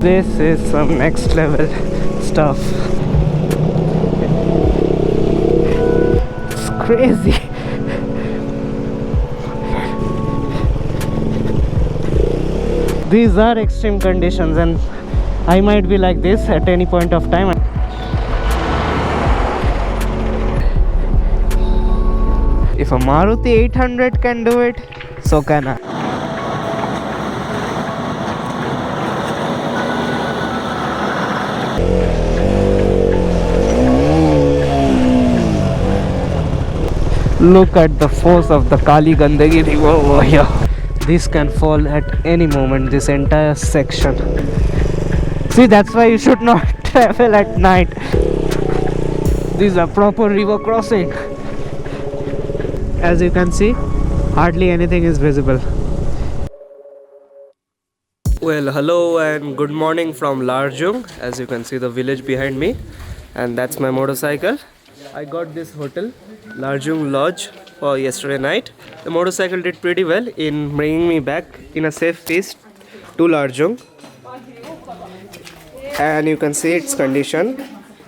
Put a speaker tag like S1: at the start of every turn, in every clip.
S1: This is some next level stuff. It's crazy. These are extreme conditions and I might be like this at any point of time. If a Maruti 800 can do it, so can I. Look at the force of the Kali Gandagi river over here. This can fall at any moment, this entire section. See, that's why you should not travel at night. These are proper river crossing. As you can see, hardly anything is visible. Well, hello and good morning from Larjung. As you can see the village behind me, and that's my motorcycle. I got this hotel, Larjung Lodge, for yesterday night. The motorcycle did pretty well in bringing me back in a safe pace to Larjung. And you can see its condition.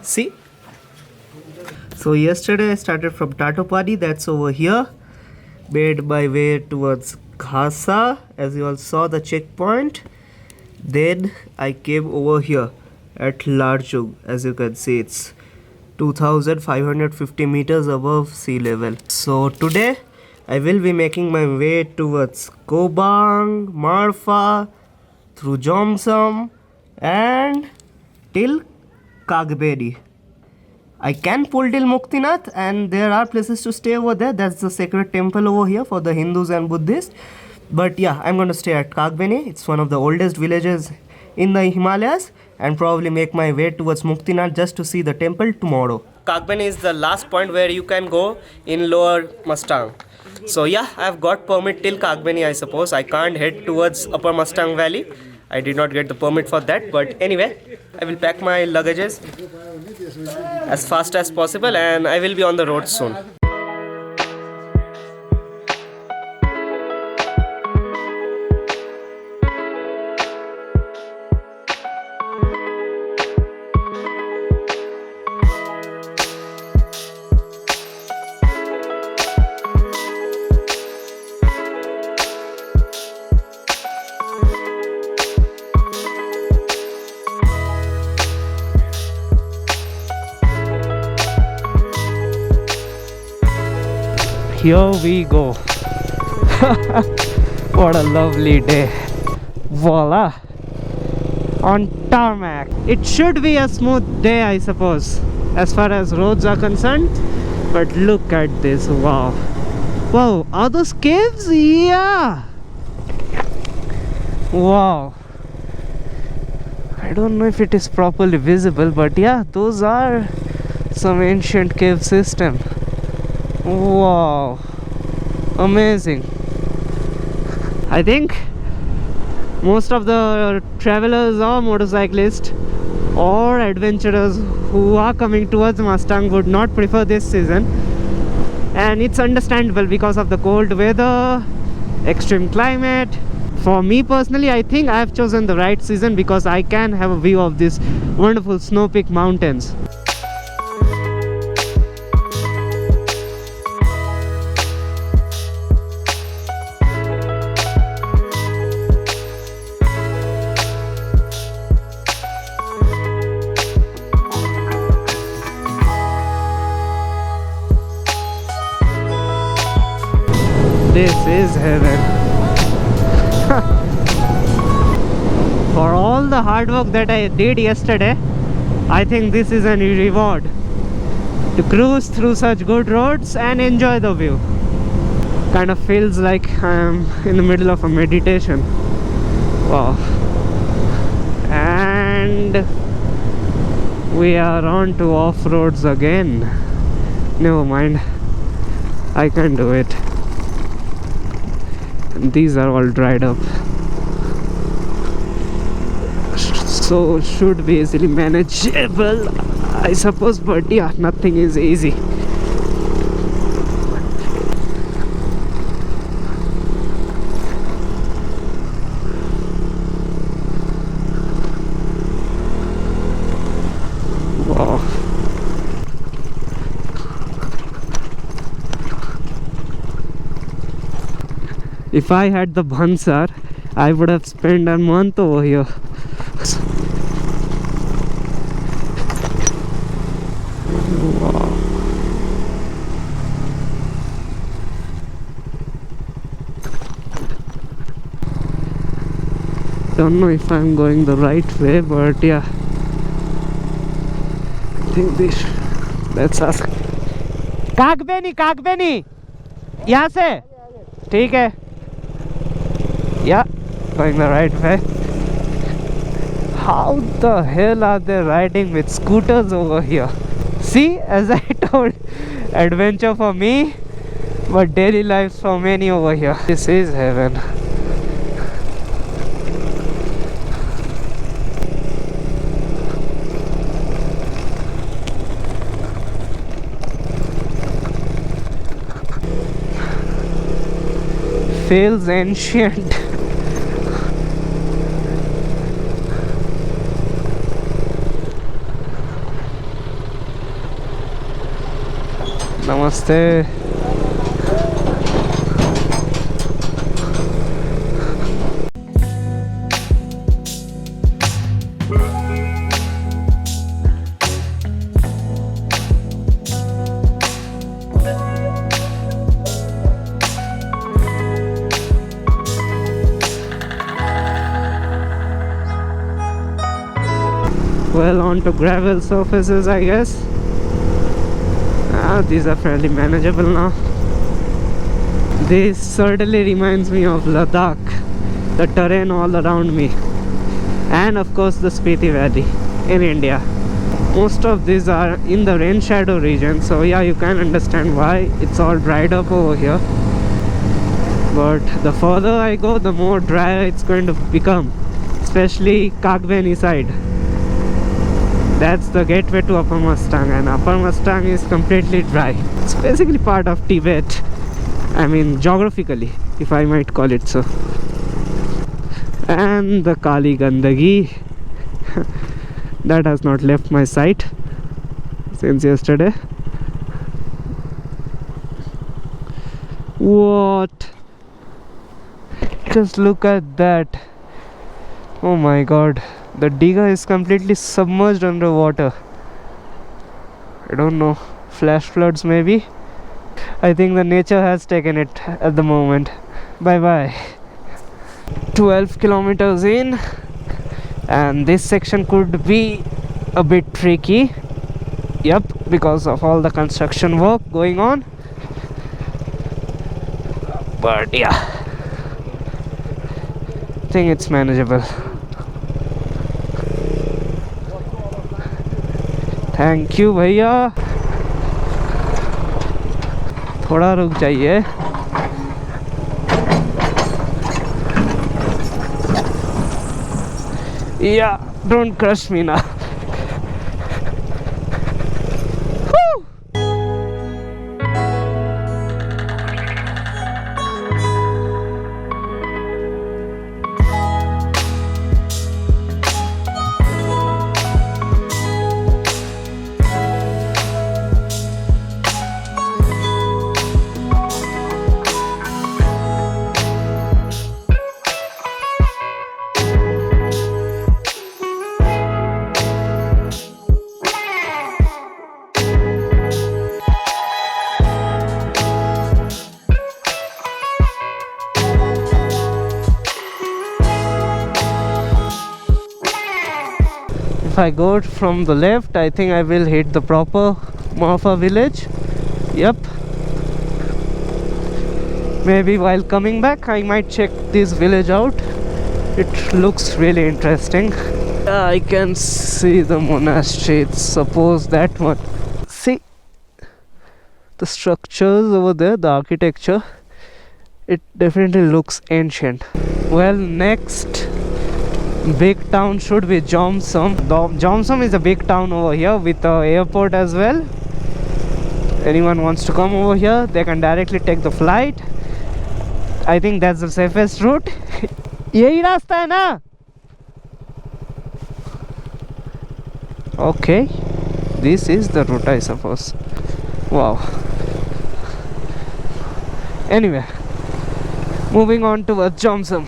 S1: See? So yesterday I started from Tatopadi, that's over here. Made my way towards Khasa, as you all saw the checkpoint. Then I came over here at Larjung. As you can see, it's 2550 meters above sea level. So today I will be making my way towards Kobang, Marfa, through Jomsom and till Kagbedi. I can pull till Muktinath and there are places to stay over there. That's the sacred temple over here for the Hindus and Buddhists. But yeah, I'm going to stay at Kagbeni. It's one of the oldest villages in the Himalayas, and probably make my way towards Muktinath just to see the temple tomorrow. Kagbeni is the last point where you can go in Lower Mustang. So yeah, I've got permit till Kagbeni, I suppose. I can't head towards Upper Mustang Valley. I did not get the permit for that, but anyway, I will pack my luggages as fast as possible and I will be on the road soon. Here we go. What a lovely day. Voila. On tarmac. It should be a smooth day, I suppose, as far as roads are concerned. But look at this. Wow. Wow. Are those caves? Yeah. Wow. I don't know if it is properly visible, but yeah, those are some ancient cave system. Wow, amazing. I think most of the travelers or motorcyclists or adventurers who are coming towards Mustang would not prefer this season, and it's understandable because of the cold weather, extreme climate. For me personally, I think I have chosen the right season because I can have a view of these wonderful snow-peak mountains. This is heaven. For all the hard work that I did yesterday, I think this is a reward to cruise through such good roads and enjoy the view. Kind of feels like I'm in the middle of a meditation. Wow. And we are on to off-roads again. Never mind, I can do it. These are all dried up, so should be easily manageable, I suppose, but yeah, nothing is easy. If I had the Bhansar, I would have spent a month over here. Wow. Don't know if I'm going the right way, but yeah, I think this. Let's ask. Kagbeni यहाँ से ठीक है. Yeah, going the right way. How the hell are they riding with scooters over here? See, as I told, adventure for me, but daily lives for many over here. This is heaven. Feels ancient. Namaste. Well, on to gravel surfaces, I guess. These are fairly manageable now. This certainly reminds me of Ladakh, the terrain all around me, and of course the Spiti Valley in India. Most of these are in the rain shadow region, so yeah, you can understand why it's all dried up over here. But the further I go, the more dry it's going to become, especially Kagbeni side. That's the gateway to Upper Mustang, and Upper Mustang is completely dry. It's basically part of Tibet. I mean, geographically, if I might call it so. And the Kali Gandagi that has not left my sight since yesterday. What? Just look at that. Oh my god. The Diga is completely submerged underwater. I don't know, flash floods maybe. I think the nature has taken it at the moment. Bye bye. 12 kilometers in, and this section could be a bit tricky. Yep, because of all the construction work going on. But yeah, I think it's manageable. Thank you भैया. थोड़ा रुक जाइए. या don't crush मी ना. If I go from the left, I think I will hit the proper Marfa village. Yep. Maybe while coming back, I might check this village out. It looks really interesting. I can see the monastery. Suppose that one. See the structures over there, the architecture. It definitely looks ancient. Well, next big town should be Jomsom. Jomsom is a big town over here with an airport as well. Anyone wants to come over here, they can directly take the flight. I think that's the safest route. यही रास्ता है ना? Okay, this is the route, I suppose. Wow. Anyway, Moving on towards Jomsom.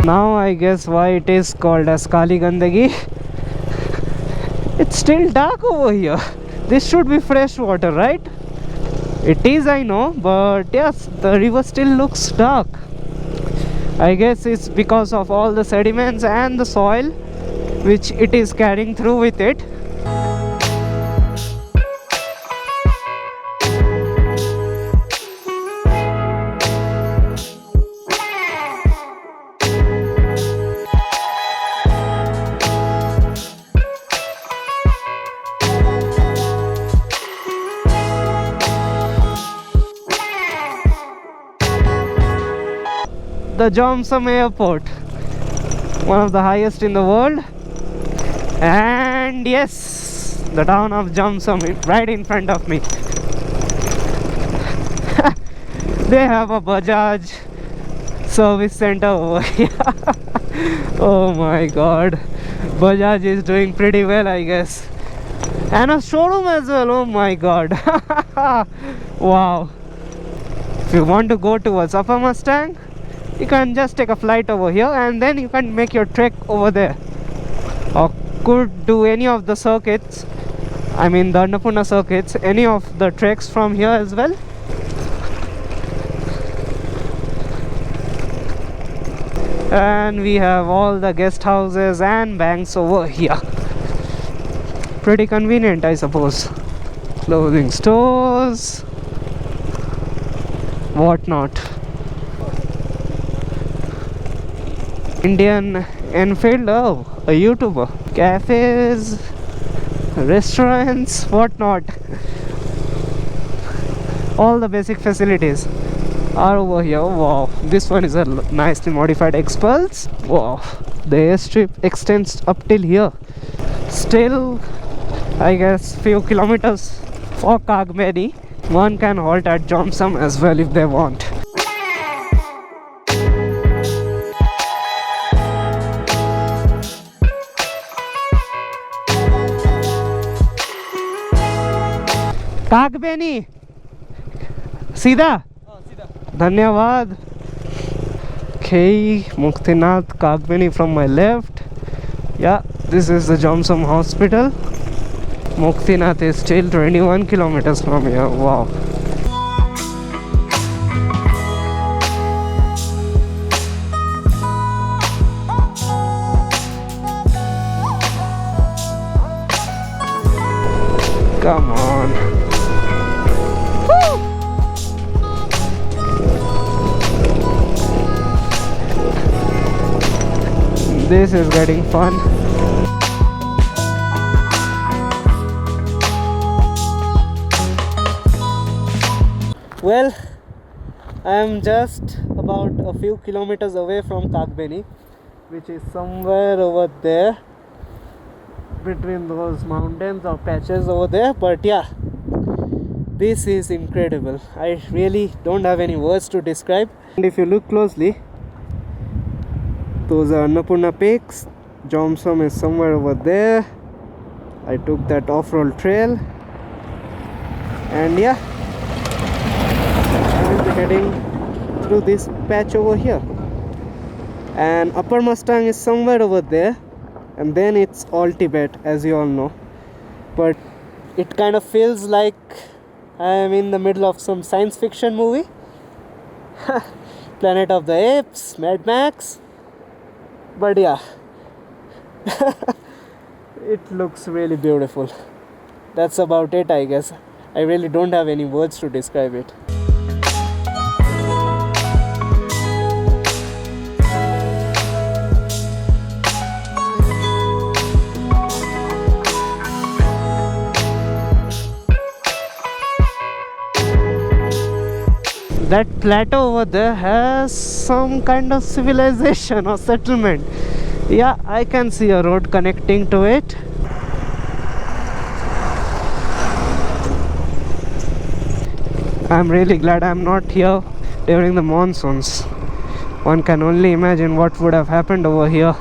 S1: Now I guess why it is called as Kali Gandagi. It's still dark over here. This should be fresh water, right? It is, I know, but yes, the river still looks dark. I guess it's because of all the sediments and the soil which it is carrying through with it. The Jomsom Airport, one of the highest in the world, and yes, the town of Jomsom right in front of me. They have a Bajaj service center over here. Oh my god, Bajaj is doing pretty well, I guess, and a showroom as well. Oh my god. Wow. If you want to go towards Upper Mustang, you can just take a flight over here and then you can make your trek over there, or could do any of the circuits, I mean the Annapurna circuits, any of the treks from here as well. And we have all the guest houses and banks over here. Pretty convenient, I suppose. Clothing stores, whatnot. Indian Enfield, oh, a YouTuber. Cafes, restaurants, whatnot. All the basic facilities are over here. Wow, this one is a nicely modified Xpulse. Wow, the airstrip extends up till here. Still, I guess few kilometers for Kagbeni. One can halt at Jomsom as well if they want. Kagbeni सीधा धन्यवाद. Okay, Muktinath Kagbeni from my left. Yeah, this is the Jomsom hospital. Muktinath is still 21 kilometers from here. Wow. Come on. This is getting fun. Well, I am just about a few kilometers away from Kagbeni, which is somewhere over there between those mountains or patches over there. But yeah, this is incredible. I really don't have any words to describe. And if you look closely, those are Annapurna peaks. Jomsom is somewhere over there. I took that off-road trail, and yeah, I will be heading through this patch over here. And Upper Mustang is somewhere over there, and then it's all Tibet, as you all know. But it kind of feels like I am in the middle of some science fiction movie. Planet of the Apes, Mad Max. But yeah, it looks really beautiful. That's about it, I guess. I really don't have any words to describe it. That plateau over there has some kind of civilization or settlement. Yeah, I can see a road connecting to it. I'm really glad I'm not here during the monsoons. One can only imagine what would have happened over here.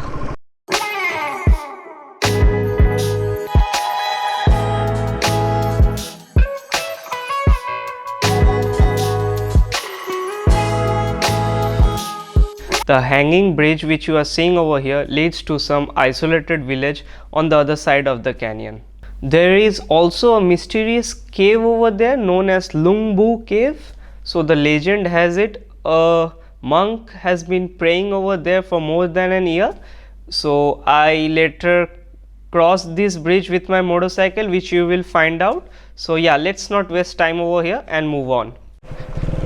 S1: The hanging bridge which you are seeing over here leads to some isolated village on the other side of the canyon. There is also a mysterious cave over there known as Lungbu Cave. So the legend has it a monk has been praying over there for more than an year. So I later crossed this bridge with my motorcycle, which you will find out. So yeah, let's not waste time over here and move on.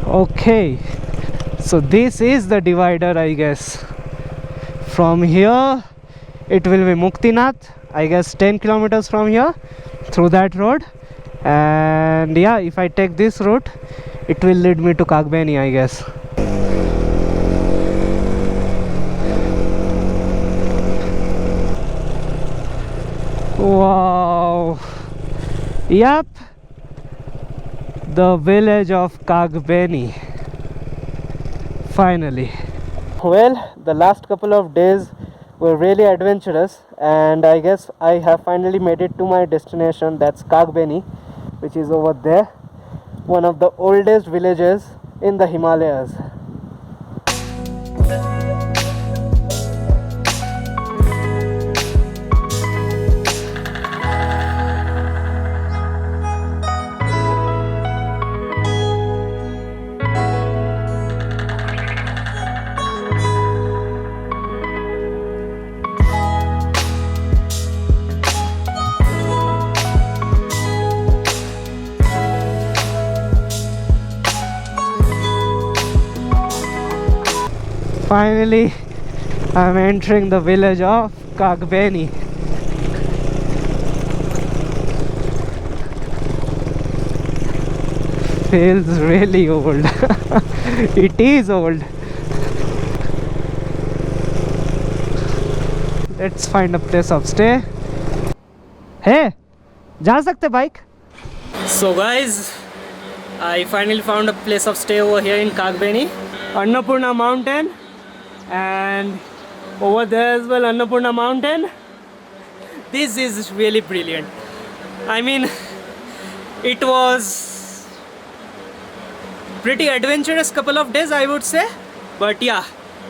S1: Okay, so this is the divider, I guess. From here it will be Muktinath, I guess 10 kilometers from here through that road. And yeah, if I take this route, it will lead me to Kagbeni, I guess. Wow. Yep, the village of Kagbeni. Finally. Well, the last couple of days were really adventurous, and I guess I have finally made it to my destination. That's Kagbeni, which is over there, one of the oldest villages in the Himalayas. Finally, I'm entering the village of Kagbeni. Feels really old. It is old. Let's find a place of stay. Hey, जा सकते bike? So guys, I finally found a place of stay over here in Kagbeni, Annapurna Mountain. And over there as well, Annapurna Mountain. This is really brilliant. I mean, it was pretty adventurous couple of days, I would say, but yeah,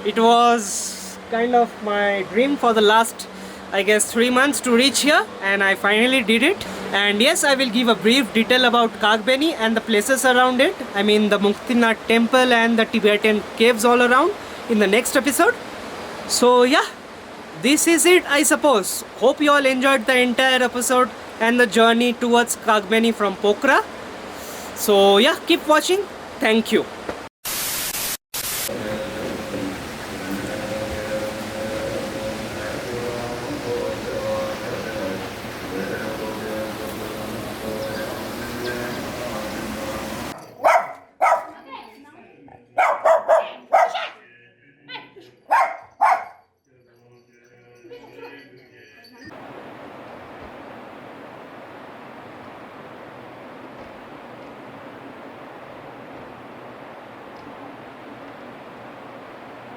S1: it was kind of my dream for the last, I guess, 3 months to reach here, and I finally did it. And yes, I will give a brief detail about Kagbeni and the places around it. I mean the Muktinath temple and the Tibetan caves all around in the next episode. So yeah, this is it, I suppose. Hope you all enjoyed the entire episode and the journey towards Kagbeni from Pokhara. So yeah, keep watching. Thank you.